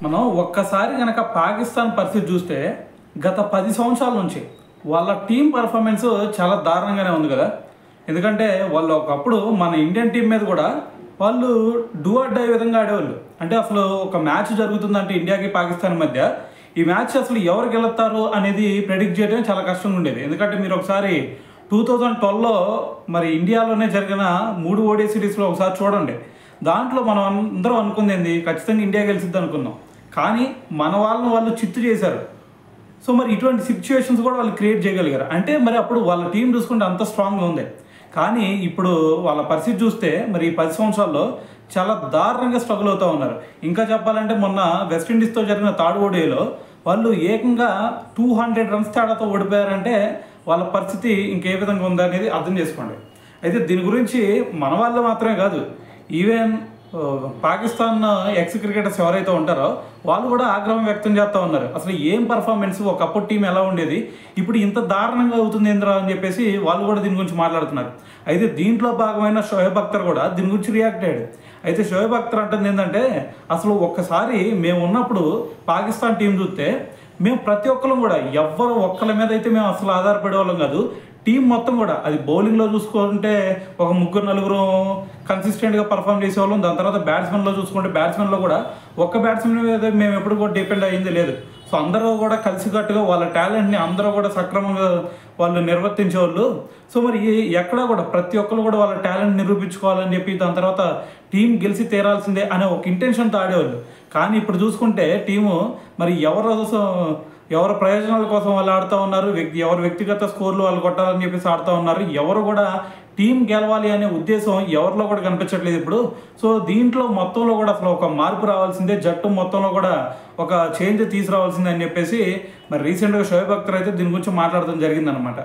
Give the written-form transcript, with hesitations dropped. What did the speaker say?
మనం ఒక్కసారి కనుక పాకిస్తాన్ పరిస్థితి చూస్తే గత 10 సంవత్సరాల నుంచి వాళ్ళ టీం పర్ఫార్మెన్స్ చాలా దారుణంగానే ఉంది కదా. ఎందుకంటే వాళ్ళు ఒకప్పుడు మన ఇండియన్ టీం మీద కూడా వాళ్ళు డూ ఆర్ డై విధంగా ఆడేవాళ్ళు. అంటే అసలు ఒక మ్యాచ్ జరుగుతుందంటే ఇండియాకి పాకిస్తాన్ మధ్య ఈ మ్యాచ్ అసలు ఎవరు గెలుస్తారు అనేది ప్రెడిక్ట్ చేయడం చాలా కష్టంగా ఉండేది. ఎందుకంటే మీరు ఒకసారి 2012లో మరి ఇండియాలోనే జరిగిన 3 ఓడిఐ సిరీస్లో ఒకసారి చూడండి. దాంట్లో మనం అందరం అనుకుంది ఏంది, ఖచ్చితంగా ఇండియా గెలిచిద్ది అనుకున్నాం. కానీ మన వాళ్ళని వాళ్ళు చిత్తు చేశారు. సో మరి ఇటువంటి సిచ్యువేషన్స్ కూడా వాళ్ళు క్రియేట్ చేయగలిగారు. అంటే మరి అప్పుడు వాళ్ళ టీం చూసుకుంటే అంత స్ట్రాంగ్గా ఉంది. కానీ ఇప్పుడు వాళ్ళ పరిస్థితి చూస్తే మరి ఈ 10 సంవత్సరాల్లో చాలా దారుణంగా స్ట్రగుల్ అవుతూ ఉన్నారు. ఇంకా చెప్పాలంటే మొన్న వెస్టిండీస్తో జరిగిన థర్డ్ ఓడిఐలో వాళ్ళు ఏకంగా 200 రన్స్ తేడాతో ఓడిపోయారంటే వాళ్ళ పరిస్థితి ఇంకే విధంగా ఉందా అనేది అర్థం చేసుకోండి. అయితే దీని గురించి మన వాళ్ళు మాత్రమే కాదు, ఈవెన్ పాకిస్తాన్ ఎక్స్ క్రికెటర్స్ ఎవరైతే ఉంటారో వాళ్ళు కూడా ఆగ్రహం వ్యక్తం చేస్తూ ఉన్నారు. అసలు ఏం పర్ఫార్మెన్స్, ఒకప్పుడు టీం ఎలా ఉండేది, ఇప్పుడు ఇంత దారుణంగా అవుతుంది ఏంద్రా అని చెప్పేసి వాళ్ళు కూడా దీని గురించి మాట్లాడుతున్నారు. అయితే దీంట్లో భాగమైన షోయబ్ అఖ్తర్ కూడా దీని గురించి రియాక్ట్ అయ్యాడు. అయితే షోయబ్ అఖ్తర్ అంటుంది ఏంటంటే, అసలు ఒక్కసారి మేము ఉన్నప్పుడు పాకిస్తాన్ టీం చూస్తే మేము ప్రతి ఒక్కరం కూడా ఎవ్వరు ఒక్కరి మీద అయితే మేము అసలు ఆధారపడే వాళ్ళం కాదు. టీం మొత్తం కూడా అది బౌలింగ్లో చూసుకుంటే ఒక 3-4 కన్సిస్టెంట్గా పర్ఫామ్ చేసేవాళ్ళం. దాని తర్వాత బ్యాట్స్మెన్లో చూసుకుంటే బ్యాట్స్మెన్లో కూడా ఒక్క బ్యాట్స్మెన్ మీద మేము ఎప్పుడు కూడా డిపెండ్ అయ్యింది లేదు. సో అందరూ కూడా కలిసికట్టుగా వాళ్ళ టాలెంట్ని అందరూ కూడా సక్రమంగా వాళ్ళు నిర్వర్తించేవాళ్ళు. సో మరి ఎక్కడా కూడా ప్రతి ఒక్కరు కూడా వాళ్ళ టాలెంట్ నిరూపించుకోవాలని చెప్పి దాని తర్వాత టీం గెలిచి తీరాల్సిందే అనే ఒక ఇంటెన్షన్తో ఆడేవాళ్ళు. కానీ ఇప్పుడు చూసుకుంటే టీము మరి ఎవరి ప్రయోజనాల కోసం వాళ్ళు ఆడుతూ ఉన్నారు, ఎవరి వ్యక్తిగత స్కోర్లు వాళ్ళు కొట్టాలని చెప్పేసి ఆడుతూ ఉన్నారు. ఎవరు కూడా టీం గెలవాలి అనే ఉద్దేశం ఎవరిలో కూడా కనిపించట్లేదు ఇప్పుడు. సో దీంట్లో మొత్తంలో కూడా అసలు ఒక మార్పు రావాల్సిందే, జట్టు మొత్తంలో కూడా ఒక చేంజ్ తీసుకురావాల్సిందే అని చెప్పేసి మరి రీసెంట్గా షోయబ్ అఖ్తర్ అయితే దీని గురించి మాట్లాడడం జరిగిందనమాట.